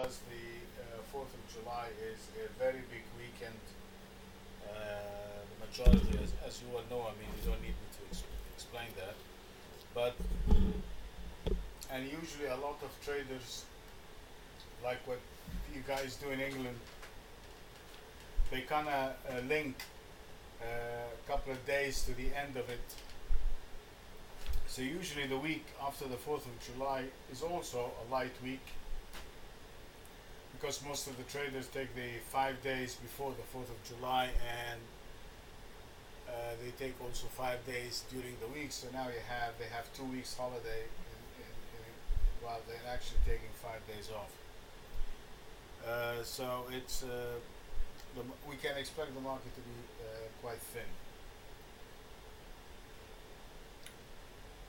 because the 4th of July is a very big weekend. The majority, as you all know, I mean, you don't need me to explain that. But, and usually a lot of traders, like what you guys do in England, they kind of link a couple of days to the end of it. So usually the week after the 4th of July is also a light week because most of the traders take the 5 days before the 4th of July, and they take also 5 days during the week. So now they have 2 weeks holiday while they're actually taking 5 days off. So we can expect the market to be quite thin.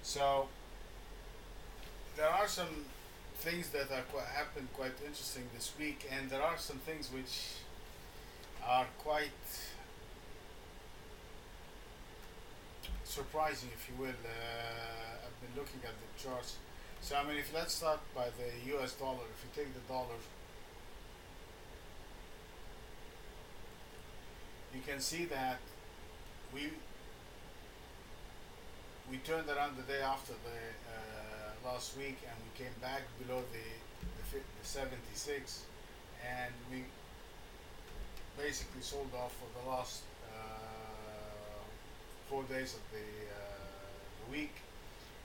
So there are some things that happened quite interesting this week, and there are some things which are quite surprising, if you will. I've been looking at the charts. So I mean, if let's start by the U.S. dollar. If you take the dollar, you can see that we we turned around the day after the last week, and we came back below the 76, and we basically sold off for the last 4 days of the week,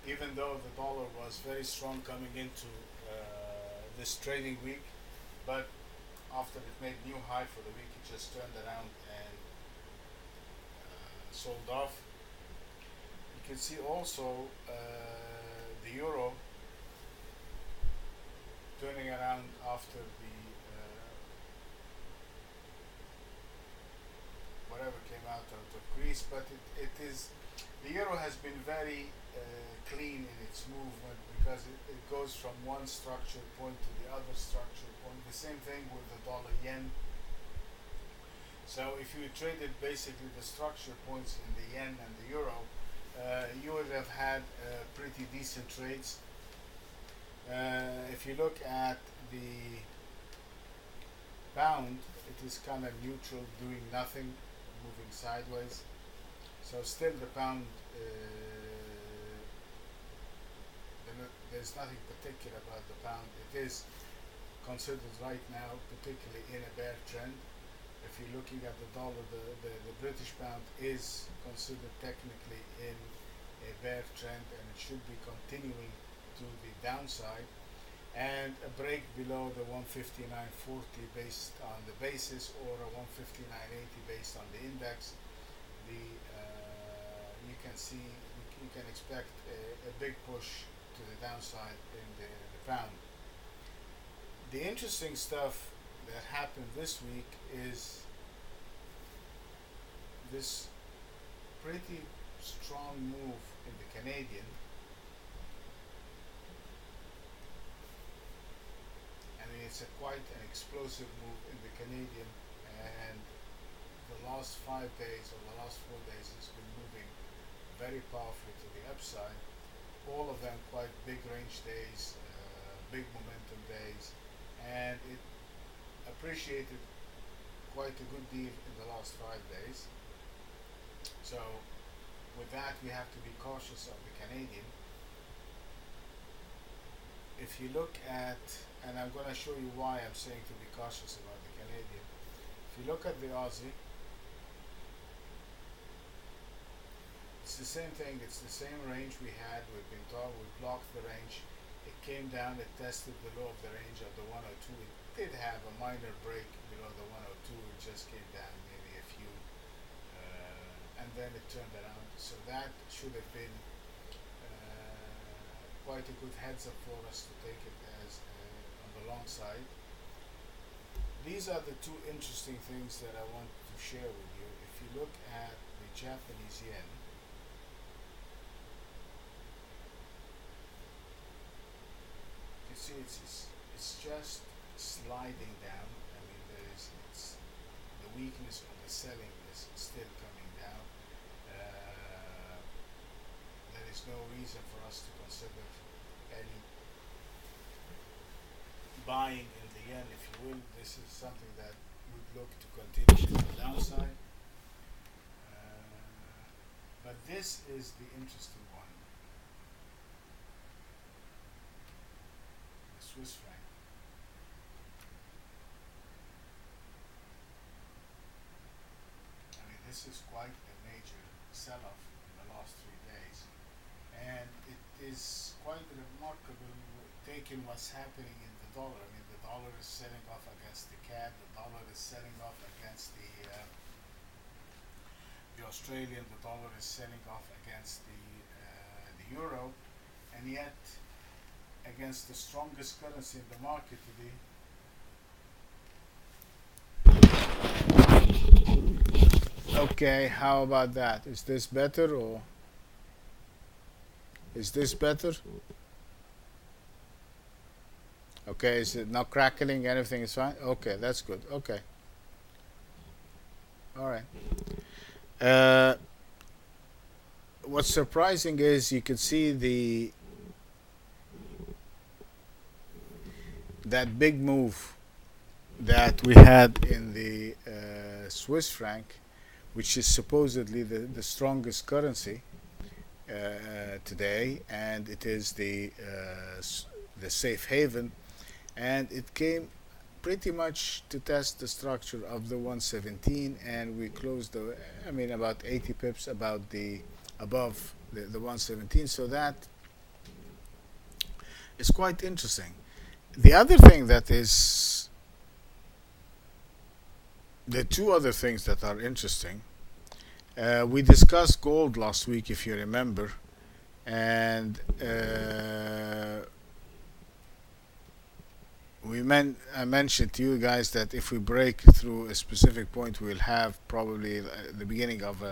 even though the dollar was very strong coming into this trading week. But after it made new high for the week, it just turned around and sold off. You can see also the euro turning around after the whatever came out of Greece, but it is the euro has been very clean in its movement because it goes from one structure point to the other structure point. The same thing with the dollar yen. So if you traded basically the structure points in the yen and the euro, you would have had pretty decent trades. If you look at the pound, it is kind of neutral, doing nothing, moving sideways. So still the pound, there's nothing particular about the pound. It is considered right now, particularly in a bear trend. If you're looking at the dollar, the British pound is considered technically in a bear trend, and it should be continuing to the downside, and a break below the 159.40 based on the basis, or a 159.80 based on the index. You can see you can expect a big push to the downside in the pound. The interesting stuff that happened this week is this pretty strong move in the Canadian. I mean, it's quite an explosive move in the Canadian, and the last 5 days or the last 4 days it's been moving very powerfully to the upside. All of them quite big range days, big momentum days, and it appreciated quite a good deal in the last 5 days. So with that, we have to be cautious of the Canadian. If you look at, and I'm going to show you why I'm saying to be cautious about the Canadian. If you look at the Aussie, it's the same thing. It's the same range we had. We've been told we blocked the range. It came down. It tested the low of the range of the 102. It did have a minor break below the 102. It just came down maybe a few, and then it turned around. So that should have been quite a good heads up for us to take it as on the long side. These are the two interesting things that I want to share with you. If you look at the Japanese yen, you see it's just sliding down. I mean, the weakness on the selling is still coming down. There is no reason for us to consider any buying in the again, if you will, this is something that would look to continue to the downside. But this is the interesting one, the Swiss franc. I mean, this is quite a major sell-off in the last 3 days, and it is quite remarkable taking what's happening in the dollar. I mean, the dollar is selling off against the CAD, the dollar is selling off against the Australian, the dollar is selling off against the euro, and yet against the strongest currency in the market today. Okay, how about that? Is this better or is this better? Okay, is it not crackling? Everything is fine? Okay, that's good. Okay, all right. Uh, what's surprising is you can see the that big move that we had in the Swiss franc, which is supposedly the strongest currency today, and it is the safe haven, and it came pretty much to test the structure of the 117, and we closed I mean, about 80 pips above the 117. So that is quite interesting. The other thing that is the two other things that are interesting. We discussed gold last week, if you remember, and I mentioned to you guys that if we break through a specific point, we'll have probably the beginning of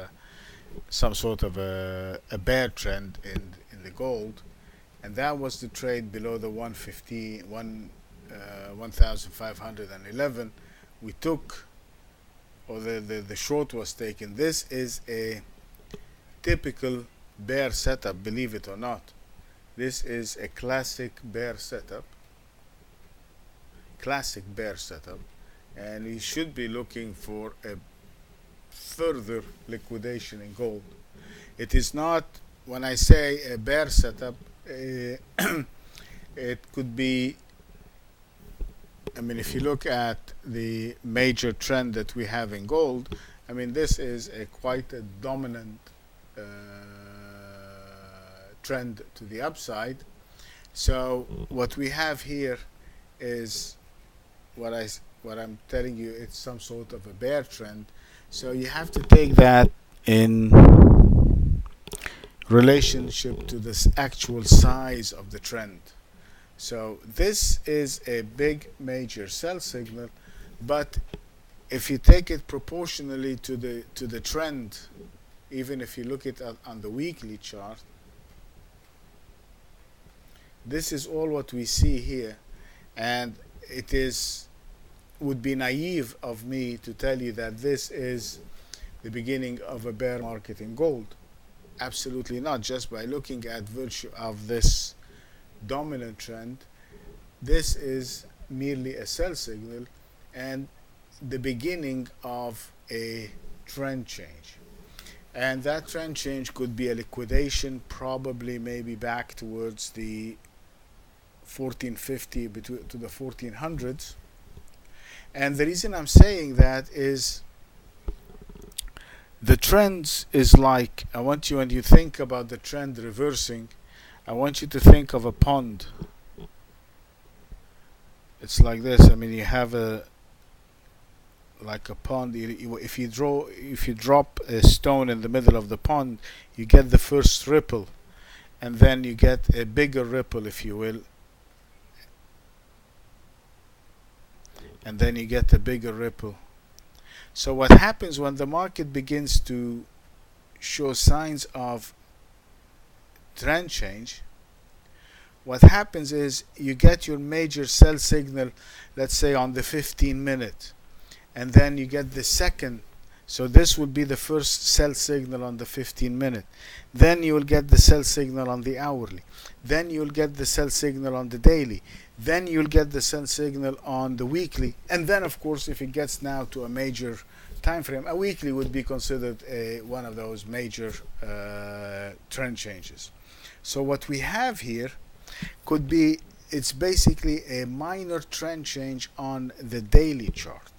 some sort of a bear trend in the gold, and that was the trade below the 1,511. We took, or the short was taken. This is a typical bear setup, believe it or not. This is a classic bear setup, and we should be looking for a further liquidation in gold. It is not, when I say a bear setup, it could be, I mean, if you look at the major trend that we have in gold, I mean, this is quite a dominant trend to the upside. So what we have here is what I'm telling you. It's some sort of a bear trend. So you have to take that in relationship to this actual size of the trend. So this is a big major sell signal, but if you take it proportionally to the trend, even if you look at it on the weekly chart, this is all what we see here, and would be naive of me to tell you that this is the beginning of a bear market in gold. Absolutely not. Just by looking at virtue of this dominant trend, this is merely a sell signal and the beginning of a trend change. And that trend change could be a liquidation, probably maybe back towards the 1450 to the 1400s. And the reason I'm saying that is the trends is like, I want you, when you think about the trend reversing, I want you to think of a pond. It's like this. I mean, you have like a pond. If you drop a stone in the middle of the pond, you get the first ripple, and then you get a bigger ripple, if you will, and then you get a bigger ripple. So what happens when the market begins to show signs of trend change? What happens is you get your major sell signal, let's say on the 15 minute, and then you get the second So this would be the first sell signal on the 15-minute. Then you will get the sell signal on the hourly. Then you'll get the sell signal on the daily. Then you'll get the sell signal on the weekly. And then, of course, if it gets now to a major time frame, a weekly would be considered one of those major trend changes. So what we have here could be, it's basically a minor trend change on the daily chart,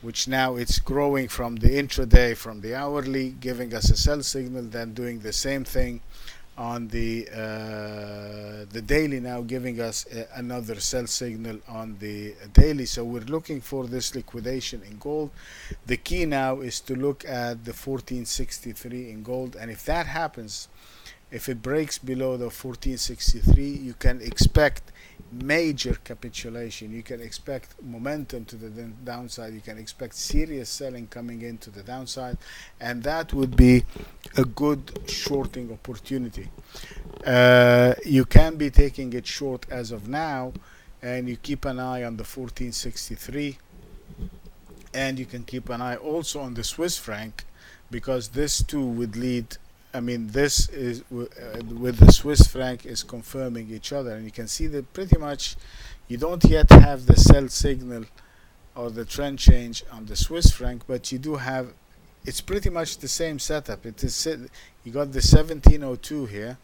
which now it's growing from the intraday, from the hourly, giving us a sell signal, then doing the same thing on the daily, now giving us another sell signal on the daily. So we're looking for this liquidation in gold. The key now is to look at the 1463 in gold, and if that happens, if it breaks below the 1463, you can expect major capitulation. You can expect momentum to the downside. You can expect serious selling coming into the downside, and that would be a good shorting opportunity. You can be taking it short as of now, and you keep an eye on the 1463, and you can keep an eye also on the Swiss franc, because this too would lead, I mean, this is with the Swiss franc is confirming each other, and you can see that pretty much you don't yet have the sell signal or the trend change on the Swiss franc, but you do have, it's pretty much the same setup. It is, you got the 1702 here,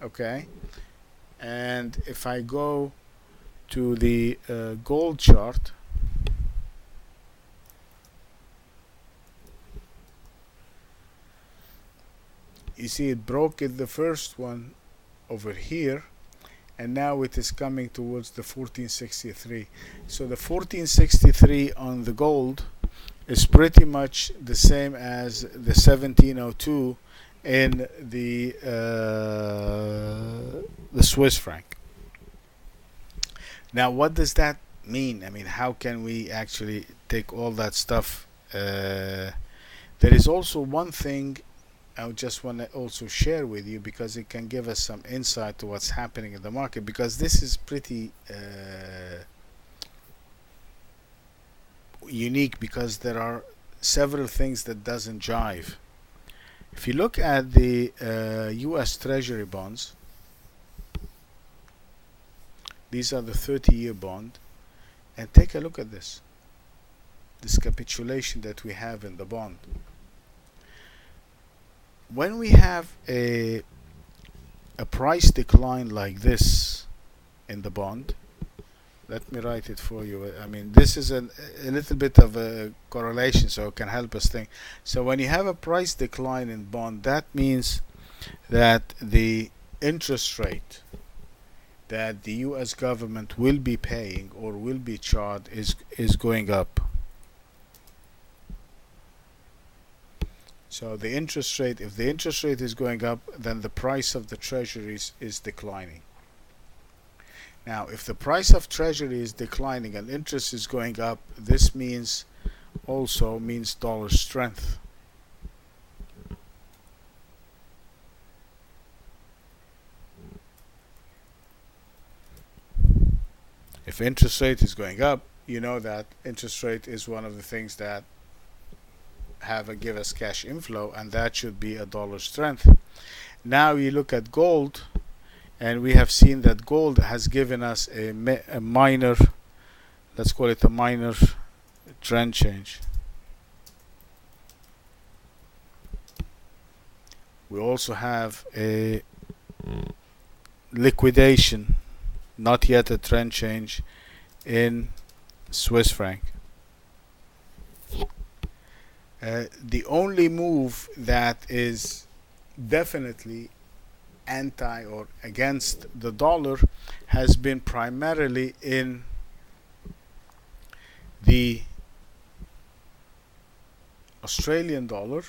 okay, and if I go to the gold chart, you see it broke it, the first one over here, and now it is coming towards the 1463. So the 1463 on the gold is pretty much the same as the 1702 in the Swiss franc. Now what does that mean? I mean, how can we actually take all that stuff? There is also one thing I just want to also share with you, because it can give us some insight to what's happening in the market, because this is pretty unique, because there are several things that doesn't jive. If you look at the US Treasury bonds, these are the 30-year bond, and take a look at this capitulation that we have in the bond. When we have a price decline like this in the bond, let me write it for you. I mean, this is a little bit of a correlation, so it can help us think. So when you have a price decline in bond, that means that the interest rate that the US government will be paying or will be charged is going up. So the interest rate, if the interest rate is going up, then the price of the treasuries is declining. Now, if the price of treasury is declining and interest is going up, this means also means dollar strength. If interest rate is going up, you know that interest rate is one of the things that give us cash inflow, and that should be a dollar strength. Now you look at gold, and we have seen that gold has given us a minor, let's call it a minor trend change. We also have a liquidation, not yet a trend change, in Swiss franc. The only move that is definitely anti or against the dollar has been primarily in the Australian dollar,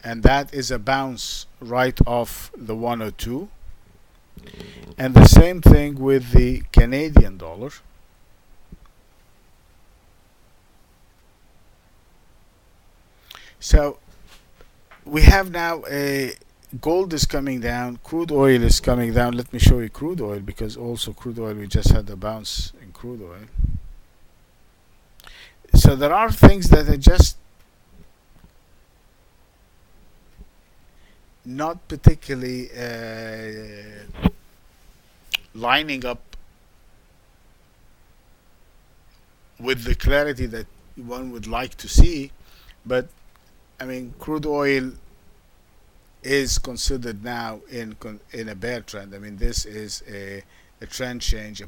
and that is a bounce right off the 102. And the same thing with the Canadian dollar. So we have now a gold is coming down, crude oil is coming down. Let me show you crude oil, because also crude oil, we just had a bounce in crude oil. So there are things that are just not particularly lining up with the clarity that one would like to see. But I mean, crude oil is considered now in a bear trend. I mean, this is a trend change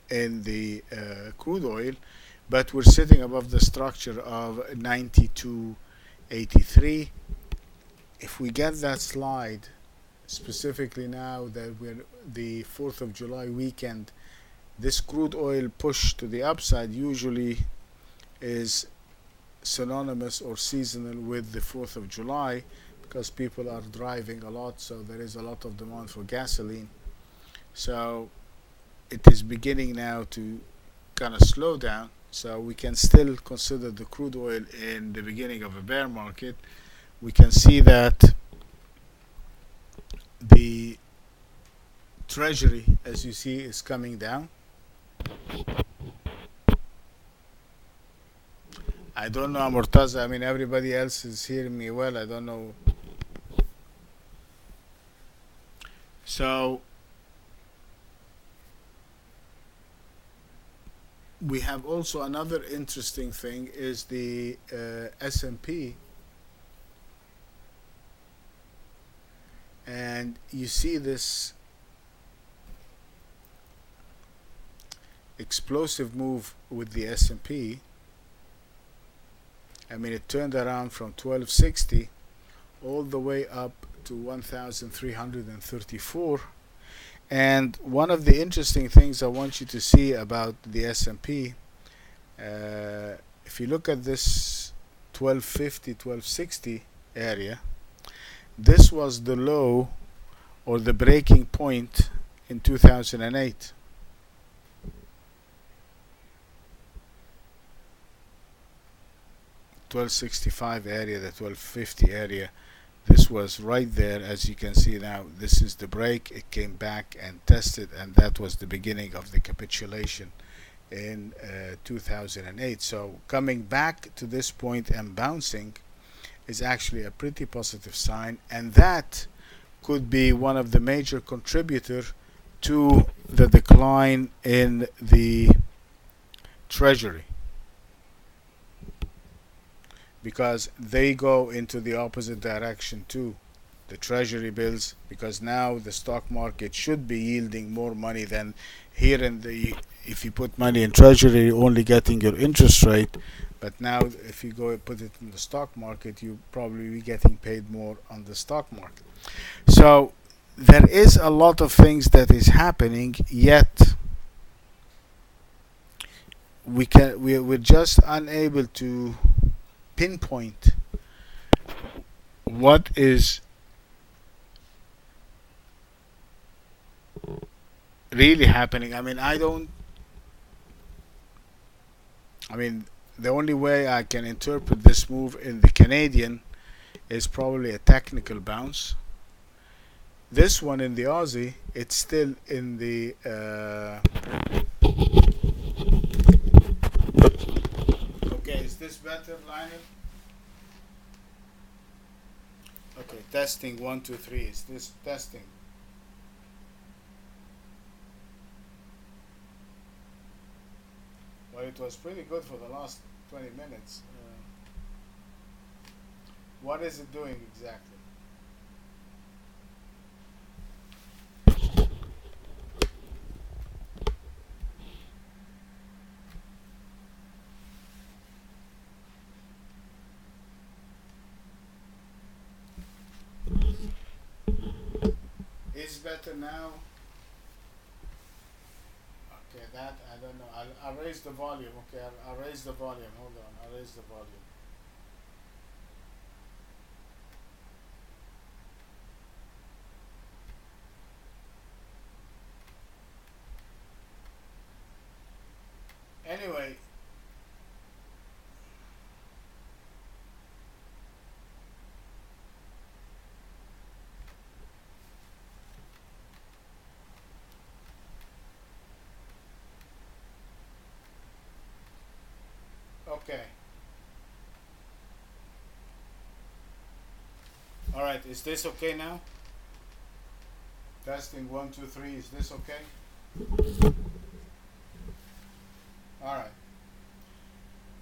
in the crude oil, but we're sitting above the structure of 92.83. If we get that slide, specifically now that we're the 4th of July weekend, this crude oil push to the upside usually is synonymous or seasonal with the 4th of July, because people are driving a lot, so there is a lot of demand for gasoline. So it is beginning now to kind of slow down. So we can still consider the crude oil in the beginning of a bear market. We can see that the treasury, as you see, is coming down. I don't know, Murtaza. I mean, everybody else is hearing me well. I don't know. So we have also another interesting thing is the S&P, and you see this explosive move with the S&P. I mean, it turned around from 1260 all the way up to 1334. And one of the interesting things I want you to see about the S&P, if you look at this 1250, 1260 area, this was the low or the breaking point in 2008. $1265 area, the 1250 area, this was right there. As you can see now, this is the break. It came back and tested, and that was the beginning of the capitulation in 2008. So coming back to this point and bouncing is actually a pretty positive sign, and that could be one of the major contributor to the decline in the treasury, because they go into the opposite direction too, the treasury bills, because now the stock market should be yielding more money than here in the, if you put money in treasury, you're only getting your interest rate, but now if you go and put it in the stock market, you probably be getting paid more on the stock market. So there is a lot of things that is happening, yet we're just unable to pinpoint what is really happening. I mean, the only way I can interpret this move in the Canadian is probably a technical bounce. This one in the Aussie, it's still in the okay, is this better, Lionel? Okay, testing 1 2 3. Is this testing? Well, it was pretty good for the last 20 minutes. What is it doing exactly? Is better now? Okay, that I don't know. I'll raise the volume. Okay, I'll raise the volume. Hold on, I'll raise the volume. Anyway, All right, is this okay now? Testing 1 2 3. Is this okay? All right,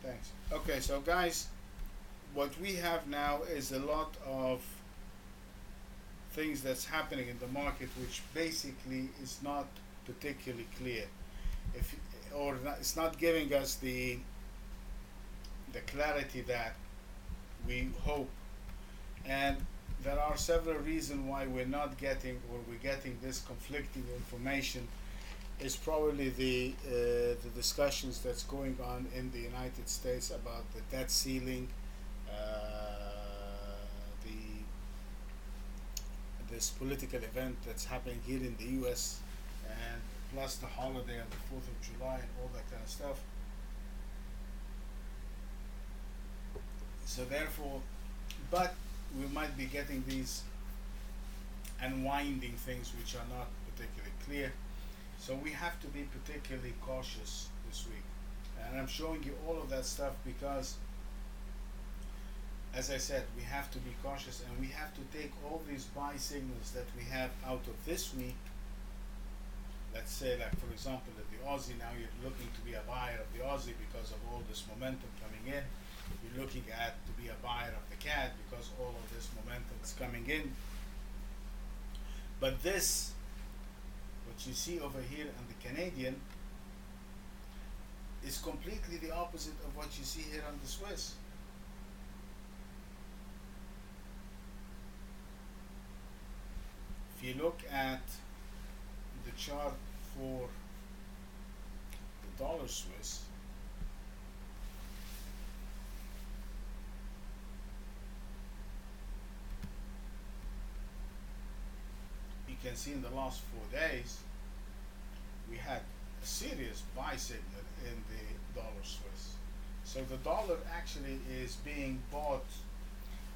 thanks. Okay, so guys, what we have now is a lot of things that's happening in the market, which basically is not particularly clear. If or not, it's not giving us the clarity that we hope, and there are several reasons why we're not getting or we're getting this conflicting information. Is probably the discussions that's going on in the United States about the debt ceiling, uh, the this political event that's happening here in the U.S., and plus the holiday on the 4th of July and all that kind of stuff. So therefore, but we might be getting these unwinding things which are not particularly clear. So we have to be particularly cautious this week. And I'm showing you all of that stuff because, as I said, we have to be cautious and we have to take all these buy signals that we have out of this week. Let's say, like for example, that the Aussie, now you're looking to be a buyer of the Aussie because of all this momentum coming in. You're looking at to be a buyer of the CAD because all of this momentum is coming in. But this, what you see over here on the Canadian, is completely the opposite of what you see here on the Swiss. If you look at the chart for the dollar Swiss, you can see in the last 4 days we had a serious buy signal in the dollar Swiss. So the dollar actually is being bought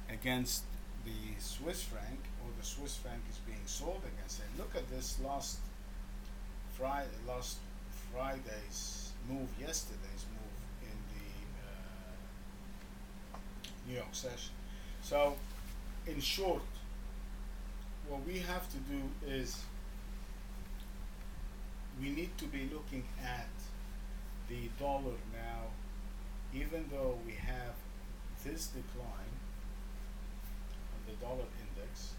against the Swiss franc, or the Swiss franc is being sold against it. Look at this last Friday's move, yesterday's move in the New York session. So in short, what we have to do is we need to be looking at the dollar now, even though we have this decline on the dollar index.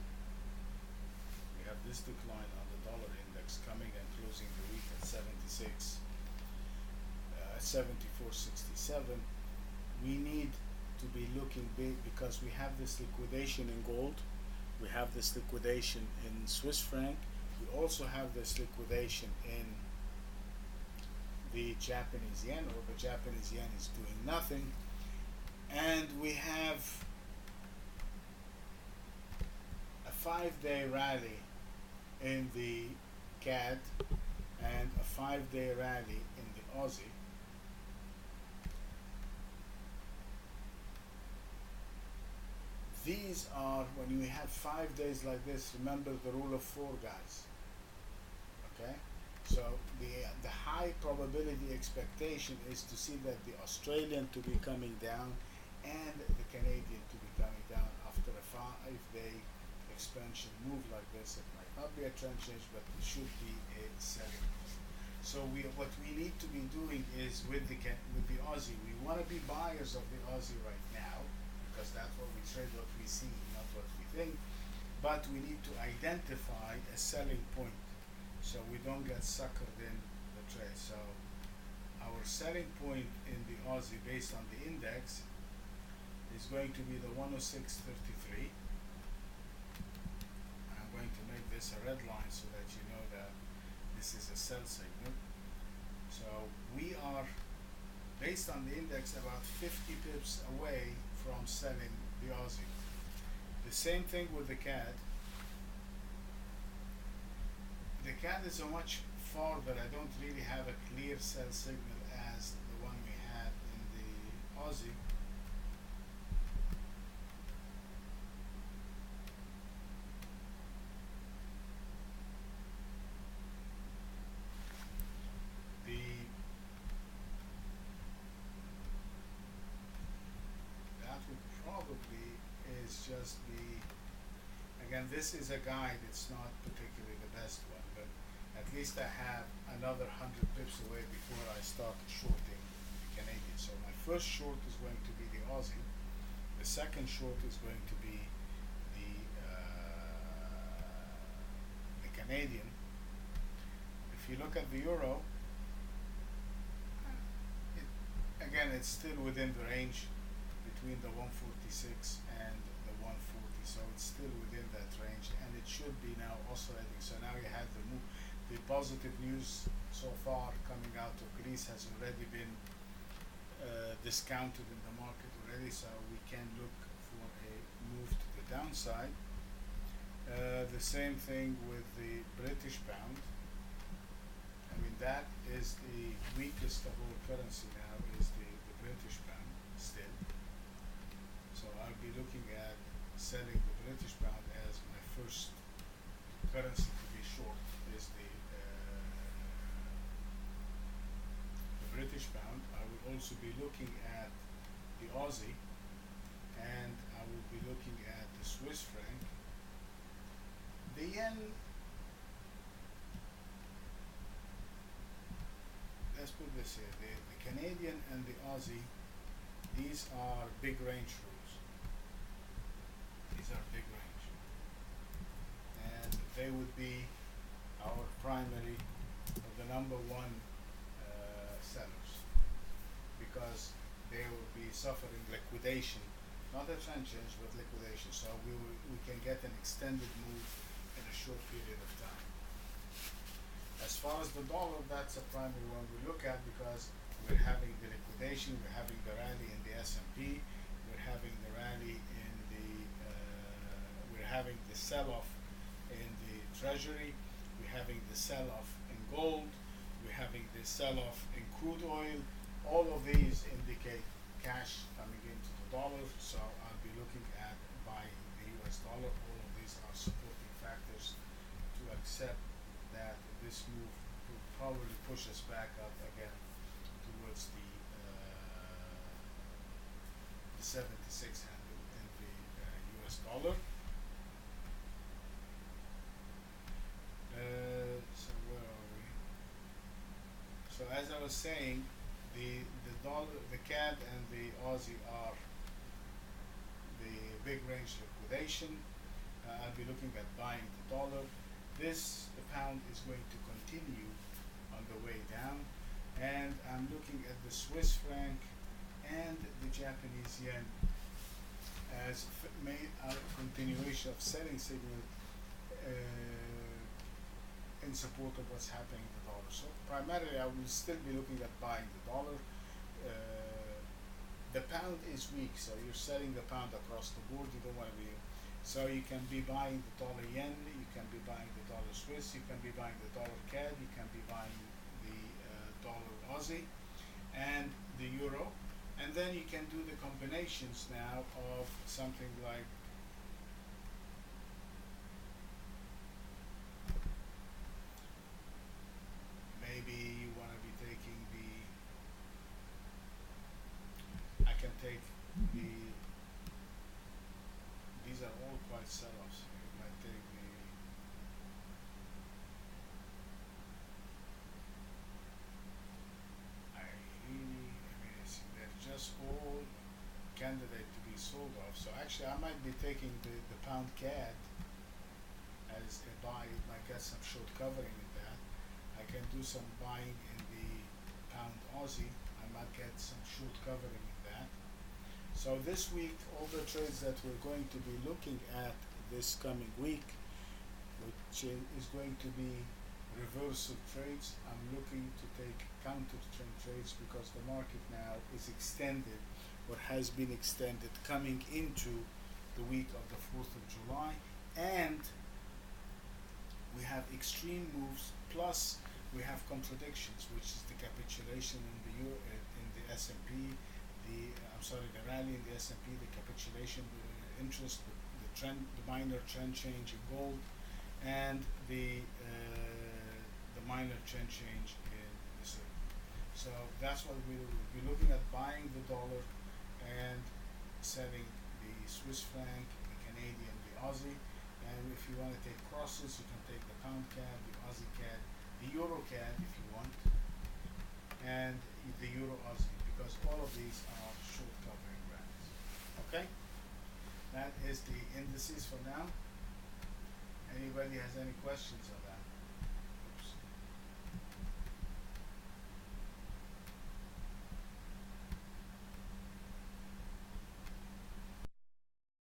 We have this decline on the dollar index coming and closing the week at 76, 74.67. We need to be looking big because we have this liquidation in gold. We have this liquidation in Swiss franc. We also have this liquidation in the Japanese yen, or the Japanese yen is doing nothing. And we have a 5-day rally in the CAD and a 5-day rally in the Aussie. These are, when you have 5 days like this, remember the rule of 4, guys. Okay? So the high probability expectation is to see that the Australian to be coming down and the Canadian to be coming down after a 5-day expansion move like this. It might not be a trend change, but it should be a selling. So what we need to be doing is with the Aussie, we want to be buyers of the Aussie right now because that's what we trade, what we see, not what we think. But we need to identify a selling point so we don't get suckered in the trade. So our selling point in the Aussie based on the index is going to be the 106.33. I'm going to make this a red line so that you know that this is a sell signal. So we are, based on the index, about 50 pips away from selling the Aussie. The same thing with the CAD. The CAD is a much farther. I don't really have a clear sell signal as the one we had in the Aussie. That would probably is just the again, this is a guide. It's not particularly the best one, but at least I have another 100 pips away before I start shorting the Canadian. So my first short is going to be the Aussie. The second short is going to be the the Canadian. If you look at the euro, again, it's still within the range between the 146 and the 140, so it's still within that range, and it should be now oscillating. So now you have the positive news so far coming out of Greece has already been discounted in the market already, so we can look for a move to the downside. The same thing with the British pound. I mean, that is the weakest of all currency now, is the British pound still. So I'll be looking at selling the British pound as my first currency to be short, is the British pound. I will also be looking at the Aussie, and I will be looking at the Swiss franc. The yen, let's put this here, the Canadian and the Aussie, these are big range rules. These are big range. And they would be our primary, or the number one sellers, because they will be suffering liquidation, not a trend change, but liquidation. So we can get an extended move in a short period of time. As far as the dollar, that's a primary one we look at, because we're having the liquidation, we're having the rally in the S&P, we're having the rally in the, we're having the sell-off in the Treasury, we're having the sell-off in gold, we're having the sell-off in crude oil. All of these indicate cash coming into the dollar, so I'll be looking at buying the US dollar. All of these are supporting factors to accept that this move will probably push us back up again towards the 7600 in the US dollar. So where are we? So as I was saying, the dollar, the CAD and the Aussie are the big range liquidation. I'll be looking at buying the dollar. The pound is going to continue on the way down, and I'm looking at the Swiss franc and the Japanese yen as a continuation of selling signal in support of what's happening in the dollar. So primarily I will still be looking at buying the dollar. The pound is weak, so you're selling the pound across the board. You don't want to be, so you can be buying the dollar yen, you can be buying the dollar Swiss, you can be buying the dollar CAD, you can be buying the dollar Aussie and the euro, and then you can do the combinations now of something like maybe you want to be taking I can take these are all quite sell-offs. You might take they're just all candidate to be sold off. So actually I might be taking the pound CAD as a buy. You might get some short covering in that. I can do some buying in the pound Aussie. I might get some short covering in that. So this week, all the trades that we're going to be looking at this coming week, which is going to be reversal trades. I'm looking to take counter trend trades because the market now is extended, or has been extended, coming into the week of the 4th of July, and we have extreme moves, plus we have contradictions, which is the capitulation in the S&P, the rally in the S&P, the capitulation, the interest, the trend, the minor trend change in gold, and the minor trend change in the silver. So that's what we will be looking at: buying the dollar and selling the Swiss franc, the Canadian, the Aussie. And you want to take crosses, you can take the pound CAD, the Aussie CAD, the Euro CAD if you want, and the Euro Aussie, because all of these are short covering brands. Okay? That is the indices for now. Anybody has any questions on that?